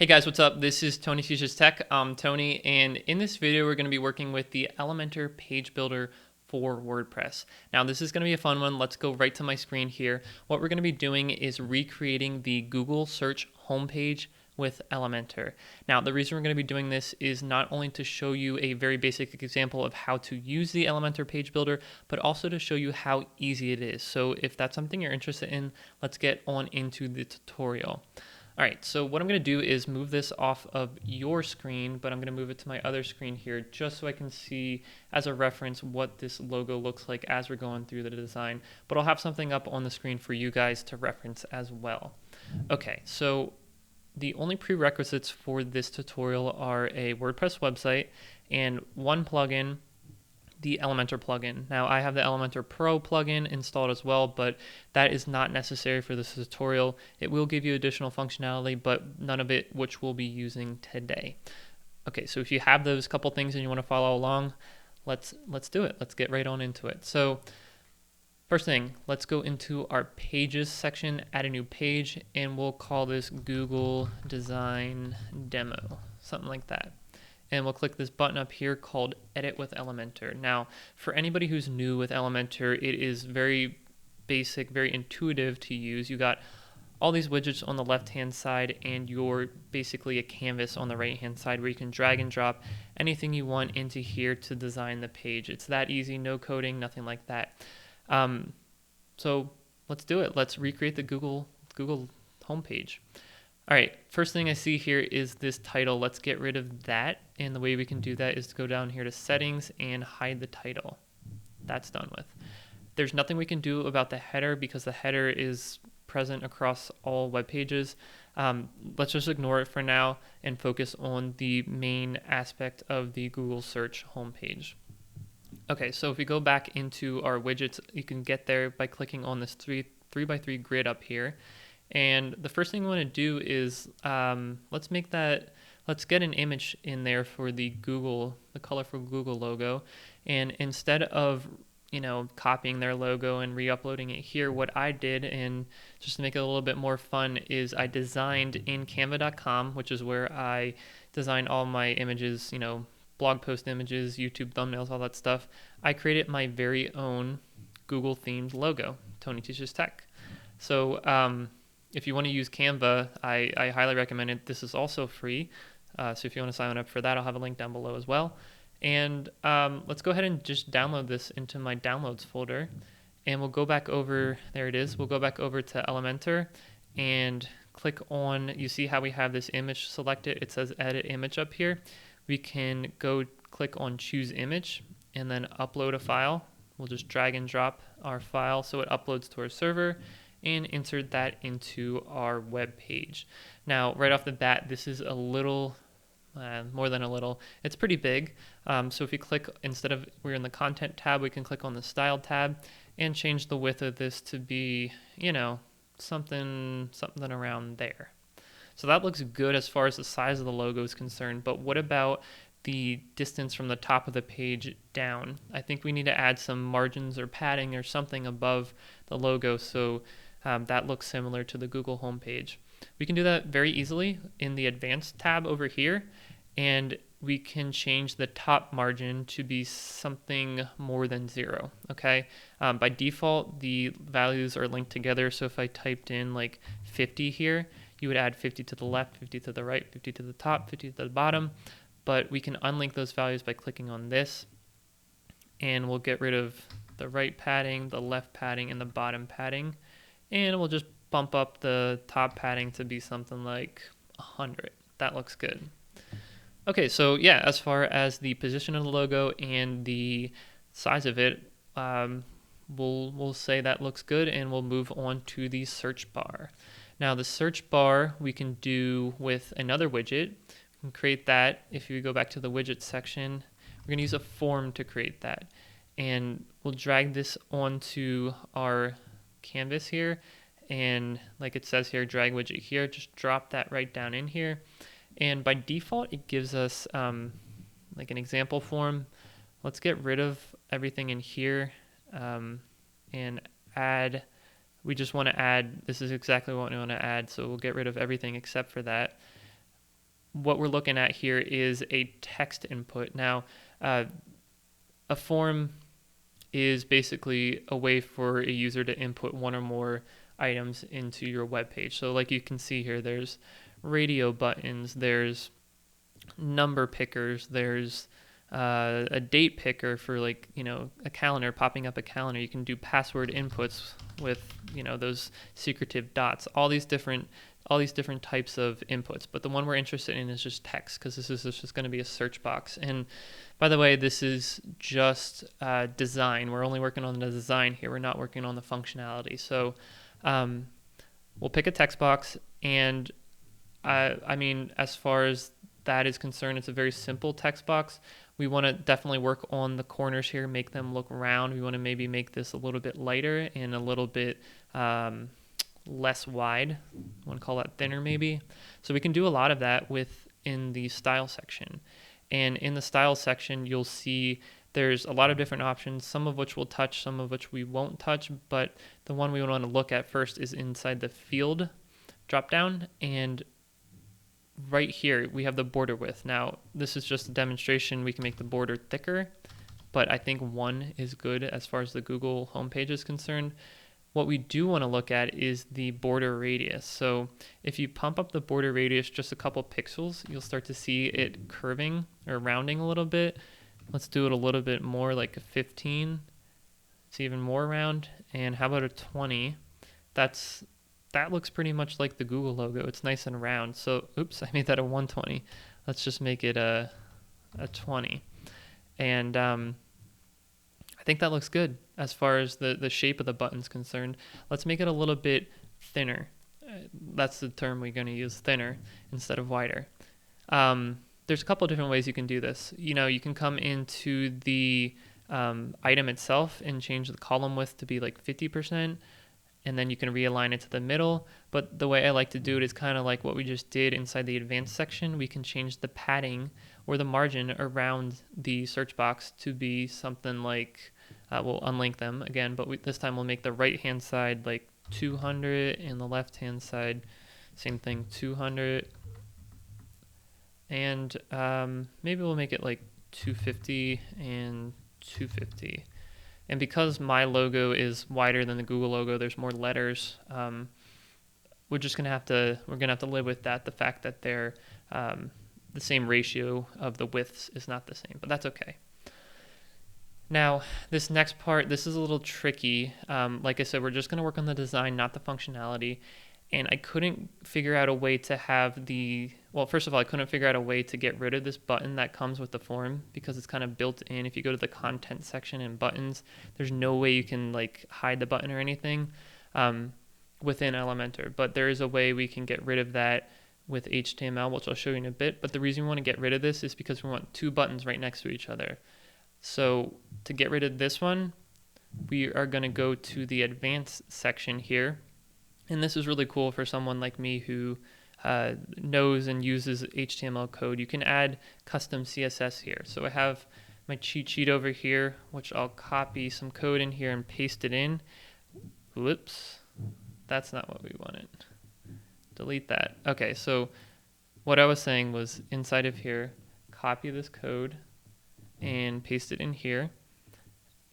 Hey guys, what's up? This is Tony Teaches Tech. I'm Tony, and in this video we're going to be working with the Elementor Page Builder for WordPress. Now this is going to be a fun one. Let's go right to my screen here. What we're going to be doing is recreating the Google search homepage with Elementor. Now the reason we're going to be doing this is not only to show you a very basic example of how to use the Elementor Page Builder, but also to show you how easy it is. So if that's something you're interested in, let's get on into the tutorial. All right, so what I'm going to do is move this off of your screen, but I'm going to move it to my other screen here just so I can see as a reference what this logo looks like as we're going through the design. But I'll have something up on the screen for you guys to reference as well. Okay, so the only prerequisites for this tutorial are a WordPress website and one plugin, the Elementor plugin. Now I have the Elementor Pro plugin installed as well, but that is not necessary for this tutorial. It will give you additional functionality, but none of it which we'll be using today. Okay, so if you have those couple things and you want to follow along, let's do it. Let's get right on into it. So first thing, let's go into our pages section, add a new page, and we'll call this Google Design Demo, something like that. And we'll click this button up here called Edit with Elementor. Now, for anybody who's new with Elementor, it is very basic, very intuitive to use. You got all these widgets on the left-hand side, and you're basically a canvas on the right-hand side where you can drag and drop anything you want into here to design the page. It's that easy, no coding, nothing like that. So let's do it. Let's recreate the Google homepage. All right, first thing I see here is this title. Let's get rid of that. And the way we can do that is to go down here to settings and hide the title. That's done with. There's nothing we can do about the header because the header is present across all web pages. Let's just ignore it for now and focus on the main aspect of the Google search homepage. Okay, so if we go back into our widgets, you can get there by clicking on this 3x3 grid up here. And the first thing we want to do is let's get an image in there for the colorful Google logo. And instead of copying their logo and re-uploading it here, what I did, and just to make it a little bit more fun, is I designed in canva.com, which is where I design all my images, blog post images, YouTube thumbnails, all that stuff. I created my very own Google themed logo, Tony Teaches Tech. So if you want to use Canva, I highly recommend it. This is also free. So if you want to sign up for that, I'll have a link down below as well. And let's go ahead and just download this into my downloads folder. And we'll go back over, there it is. We'll go back over to Elementor and click on, you see how we have this image selected? It says edit image up here. We can go click on choose image and then upload a file. We'll just drag and drop our file so it uploads to our server and insert that into our web page. Now, right off the bat, this is a little, more than a little, it's pretty big. So if you click, instead of we're in the content tab, we can click on the style tab and change the width of this to be, something around there. So that looks good as far as the size of the logo is concerned, but what about the distance from the top of the page down? I think we need to add some margins or padding or something above the logo so that looks similar to the Google homepage. We can do that very easily in the advanced tab over here, and we can change the top margin to be something more than 0, okay? By default, the values are linked together, so if I typed in like 50 here, you would add 50 to the left, 50 to the right, 50 to the top, 50 to the bottom, but we can unlink those values by clicking on this, and we'll get rid of the right padding, the left padding, and the bottom padding, and we'll just bump up the top padding to be something like 100. That looks good. Okay, so yeah, as far as the position of the logo and the size of it, we'll say that looks good, and we'll move on to the search bar. Now the search bar we can do with another widget. We can create that. If you go back to the widget section, we're going to use a form to create that. And we'll drag this onto our canvas here. And like it says here, drag widget here, just drop that right down in here. And by default, it gives us like an example form. Let's get rid of everything in here and add. We just want to add, this is exactly what we want to add, so we'll get rid of everything except for that. what we're looking at here is a text input. Now, a form is basically a way for a user to input one or more items into your web page. So like you can see here, there's radio buttons, there's number pickers, there's a date picker for, like, you know, a calendar, popping up a calendar. You can do password inputs with, you know, those secretive dots, all these different types of inputs. But the one we're interested in is just text, because this is just going to be a search box. And by the way, this is just design. We're only working on the design here. We're not working on the functionality. So we'll pick a text box, and I mean, as far as that is concerned, it's a very simple text box. We want to definitely work on the corners here, make them look round. We want to maybe make this a little bit lighter and a little bit less wide. I want to call that thinner maybe. So we can do a lot of that within the style section. And in the style section, you'll see there's a lot of different options, some of which we'll touch, some of which we won't touch. But the one we want to look at first is inside the field dropdown. And right here, we have the border width. Now, this is just a demonstration. We can make the border thicker, but I think 1 is good as far as the Google homepage is concerned. What we do want to look at is the border radius. So if you pump up the border radius just a couple pixels, you'll start to see it curving or rounding a little bit. Let's do it a little bit more, like a 15. It's even more round. And how about a 20? That looks pretty much like the Google logo. It's nice and round. So, oops, I made that a 120. Let's just make it a 20. And I think that looks good as far as the shape of the button's concerned. Let's make it a little bit thinner. That's the term we're going to use, thinner instead of wider. There's a couple different ways you can do this. You know, you can come into the item itself and change the column width to be like 50%. And then you can realign it to the middle. But the way I like to do it is kind of like what we just did inside the advanced section. We can change the padding or the margin around the search box to be something like, we'll unlink them again, but this time we'll make the right-hand side like 200 and the left-hand side, same thing, 200. And maybe we'll make it like 250 and 250. And because my logo is wider than the Google logo, there's more letters. We're gonna have to live with that. The fact that they're the same ratio of the widths is not the same, but that's okay. Now, this next part, this is a little tricky. Like I said, we're just gonna work on the design, not the functionality. And I couldn't figure out a way to have well, first of all, I couldn't figure out a way to get rid of this button that comes with the form because it's kind of built in. If you go to the content section and buttons, there's no way you can like hide the button or anything within Elementor. But there is a way we can get rid of that with HTML, which I'll show you in a bit. But the reason we want to get rid of this is because we want 2 buttons right next to each other. So to get rid of this one, we are going to go to the advanced section here. And this is really cool for someone like me who knows and uses HTML code. You can add custom CSS here. So I have my cheat sheet over here, which I'll copy some code in here and paste it in. Whoops, that's not what we wanted. Delete that. Okay, so what I was saying was inside of here, copy this code and paste it in here.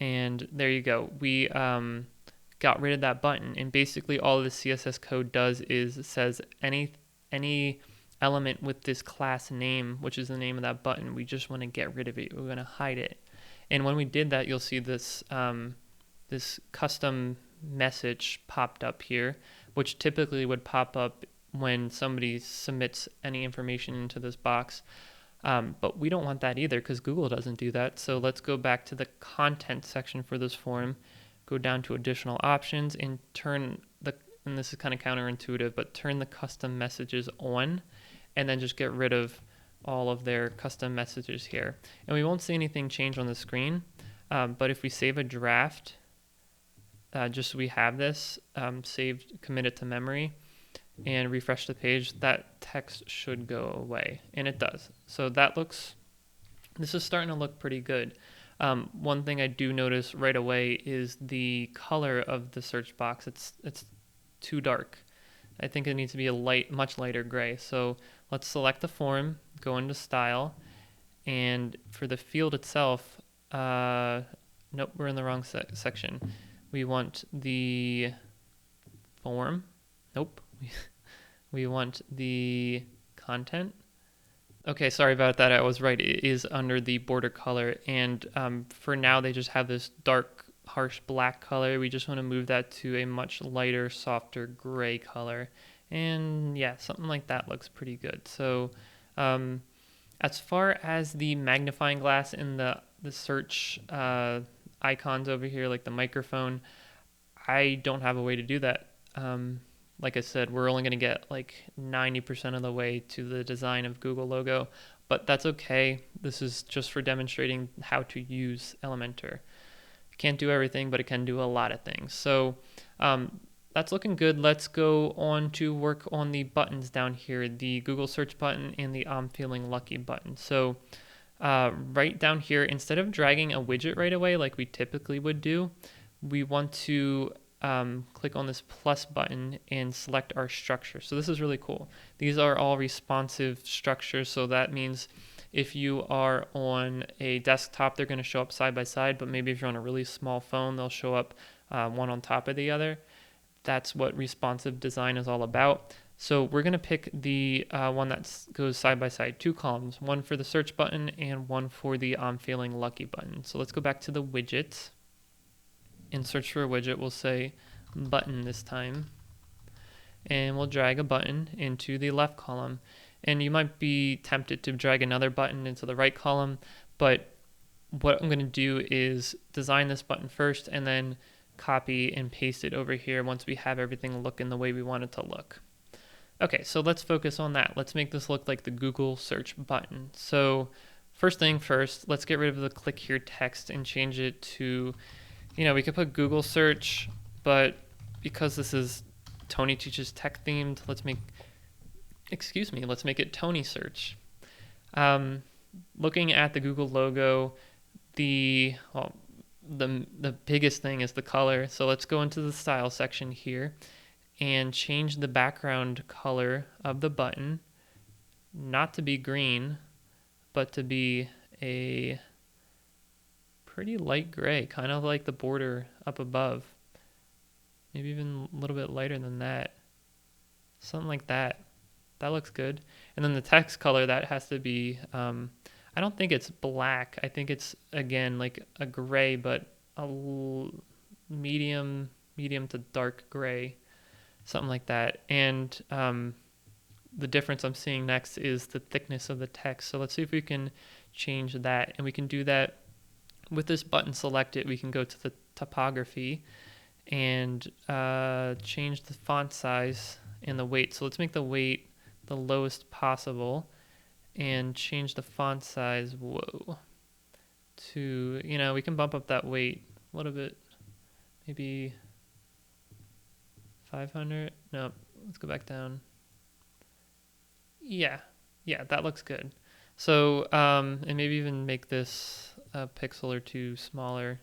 And there you go. We got rid of that button, and basically all the CSS code does is it says any element with this class name, which is the name of that button, we just want to get rid of it. We're going to hide it. And when we did that, you'll see this this custom message popped up here, which typically would pop up when somebody submits any information into this box. But we don't want that either because Google doesn't do that. So let's go back to the content section for this form. Go down to additional options and and this is kind of counterintuitive, but turn the custom messages on and then just get rid of all of their custom messages here. And we won't see anything change on the screen, but if we save a draft, just so we have this saved, committed to memory, and refresh the page, that text should go away, and it does. So this is starting to look pretty good. One thing I do notice right away is the color of the search box. It's too dark. I think it needs to be a much lighter gray. So let's select the form, go into style, and for the field itself, nope, we're in the wrong section. We want the form. Nope. We want the content. Okay, sorry about that. I was right. It is under the border color. And for now, they just have this dark, harsh black color. We just want to move that to a much lighter, softer gray color. And yeah, something like that looks pretty good. So as far as the magnifying glass and the search icons over here, like the microphone, I don't have a way to do that. Like I said, we're only going to get like 90% of the way to the design of Google logo, but that's okay. This is just for demonstrating how to use Elementor. Can't do everything, but it can do a lot of things. So that's looking good. Let's go on to work on the buttons down here, the Google search button and the I'm feeling lucky button. So right down here, instead of dragging a widget right away like we typically would do, we want to click on this plus button and select our structure. So this is really cool. These are all responsive structures. So that means if you are on a desktop, they're going to show up side by side, but maybe if you're on a really small phone, they'll show up one on top of the other. That's what responsive design is all about. So we're going to pick the one that goes side by side, 2 columns, one for the search button and one for the I'm feeling lucky button. So let's go back to the widget. In search for a widget, we'll say button this time, and we'll drag a button into the left column. And you might be tempted to drag another button into the right column, but what I'm going to do is design this button first and then copy and paste it over here once we have everything looking the way we want it to look. Okay, so let's focus on that. Let's make this look like the Google search button. So first thing first, let's get rid of the click here text and change it to, we could put Google search, but because this is Tony Teaches Tech themed, let's make it Tony search. Looking at the Google logo, the biggest thing is the color. So let's go into the style section here and change the background color of the button, not to be green, but to be a pretty light gray, kind of like the border up above. Maybe even a little bit lighter than that. Something like that. That looks good. And then the text color, that has to be, I don't think it's black. I think it's, again, like a gray, but a medium to dark gray. Something like that. And the difference I'm seeing next is the thickness of the text. So let's see if we can change that. And we can do that with this button selected. We can go to the typography and change the font size and the weight. So let's make the weight the lowest possible and change the font size, to, we can bump up that weight a little bit, maybe 500. No, let's go back down. Yeah, that looks good. So, and maybe even make this a pixel or 2 smaller.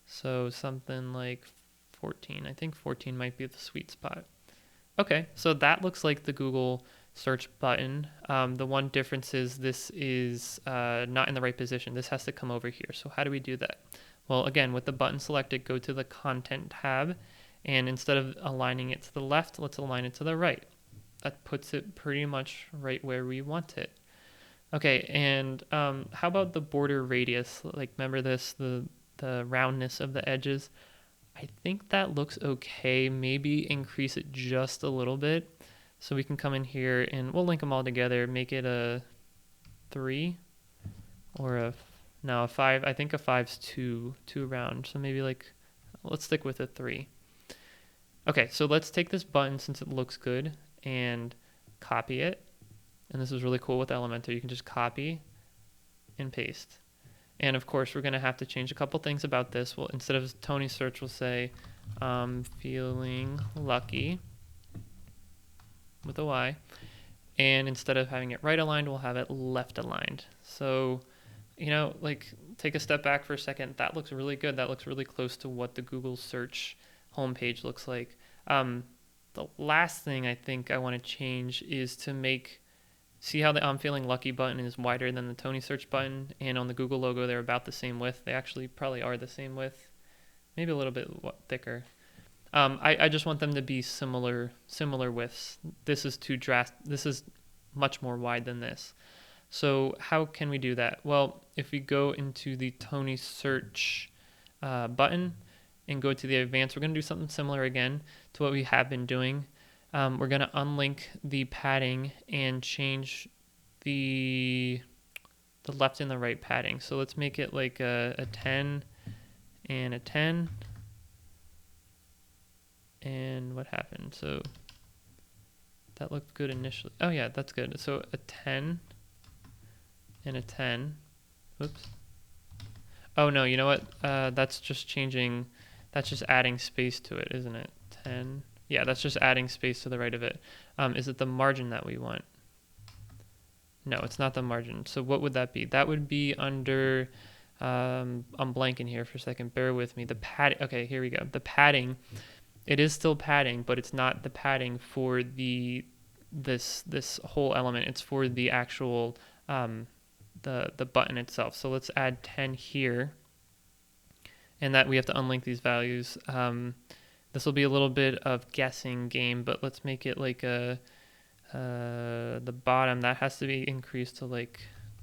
So something like 14. I think 14 might be the sweet spot. Okay, so that looks like the Google search button. The one difference is this is not in the right position. This has to come over here. So how do we do that? Well, again, with the button selected, go to the Content tab, and instead of aligning it to the left, let's align it to the right. That puts it pretty much right where we want it. Okay, and how about the border radius? Like, remember this, the roundness of the edges? I think that looks okay. Maybe increase it just a little bit. So we can come in here and we'll link them all together, make it a 3 or a 5. I think a 5's too round. So maybe let's stick with a 3. Okay, so let's take this button since it looks good and copy it. And this is really cool with Elementor. You can just copy and paste. And of course, we're going to have to change a couple things about this. Well, instead of Tony search, we'll say feeling lucky with a Y. And instead of having it right aligned, we'll have it left aligned. So, take a step back for a second. That looks really good. That looks really close to what the Google search homepage looks like. The last thing I think I want to change is to make, see how the I'm Feeling Lucky button is wider than the Tony search button, and on the Google logo they're about the same width. They actually probably are the same width, maybe a little bit thicker. I just want them to be similar widths. This is this is much more wide than this. So how can we do that? Well, if we go into the Tony search button and go to the advanced, we're going to do something similar again to what we have been doing. We're going to unlink the padding and change the left and the right padding. So let's make it like a 10 and a 10. And what happened? So that looked good initially. Oh yeah, that's good. So a 10 and a 10. Oops. Oh no, you know what? That's just changing, that's just adding space to it, isn't it? 10. Yeah, that's just adding space to the right of it. Is it the margin that we want? No, it's not the margin. So what would that be? That would be under, I'm blanking here for a second. Bear with me. The padding. Okay, here we go. The padding. It is still padding, but it's not the padding for this whole element. It's for the actual the button itself. So let's add 10 here, and that we have to unlink these values. This will be a little bit of guessing game, but let's make it like the bottom that has to be increased to like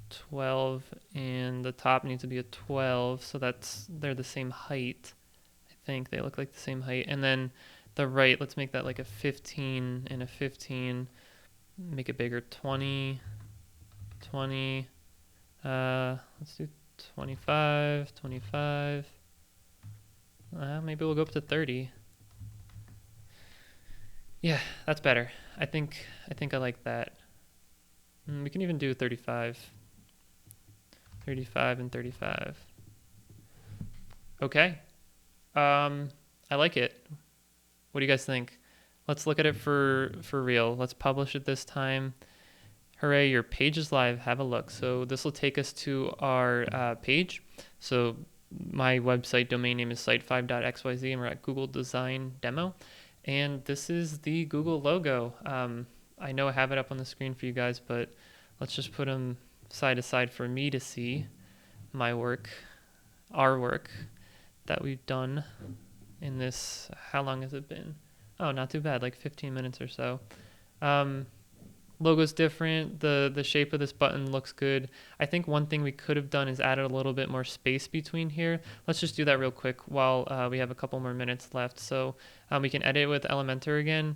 12, and the top needs to be a 12. So they're the same height. I think they look like the same height. And then the right, let's make that like a 15 and a 15. Make it bigger. 20. Let's do 25. Maybe we'll go up to 30. Yeah, that's better. I think I like that. We can even do 35. 35 and 35. Okay. I like it. What do you guys think? Let's look at it for real. Let's publish it this time. Hooray, your page is live. Have a look. So this will take us to our page. So my website domain name is site5.xyz, and we're at Google Design Demo. And this is the Google logo. I know I have it up on the screen for you guys, but let's just put them side to side for me to see my work, our work that we've done in this. How long has it been? Oh, not too bad, like 15 minutes or so. Logo's different. The shape of this button looks good. I think one thing we could have done is added a little bit more space between here. Let's just do that real quick while we have a couple more minutes left. So we can edit with Elementor again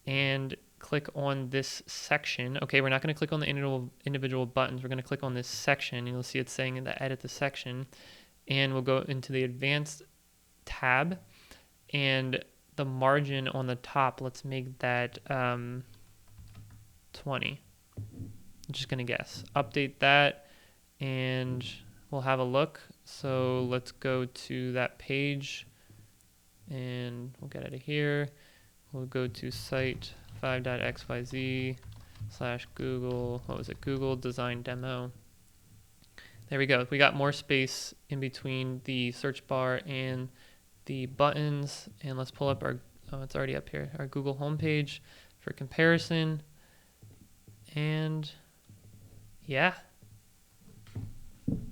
and click on this section. Okay, we're not going to click on the individual buttons. We're going to click on this section. You'll see it's saying that edit the section. And we'll go into the advanced tab, and the margin on the top, let's make that 20. I'm just gonna guess. Update that and we'll have a look. So let's go to that page and we'll get out of here. We'll go to site5.xyz/Google, what was it? Google Design Demo. There we go. We got more space in between the search bar and the buttons. And let's pull up our, oh, it's already up here, our Google homepage for comparison. And yeah,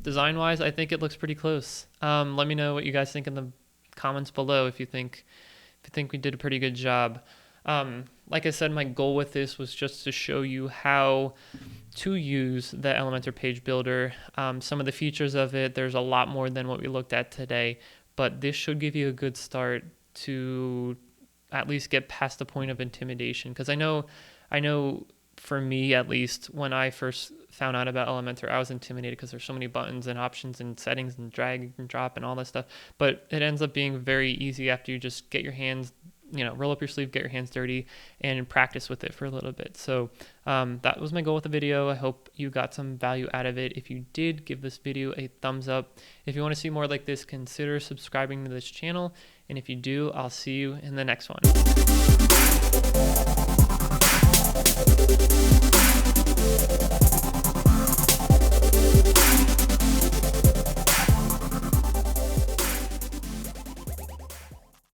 design-wise, I think it looks pretty close. Let me know what you guys think in the comments below if you think we did a pretty good job. Like I said, my goal with this was just to show you how to use the Elementor Page Builder. Some of the features of it, there's a lot more than what we looked at today, but this should give you a good start to at least get past the point of intimidation. Because I know for me at least, when I first found out about Elementor, I was intimidated because there's so many buttons and options and settings and drag and drop and all that stuff. But it ends up being very easy after you just get your hands, roll up your sleeve, get your hands dirty, and practice with it for a little bit. So that was my goal with the video. I hope you got some value out of it. If you did, give this video a thumbs up. If you want to see more like this, consider subscribing to this channel. And if you do, I'll see you in the next one.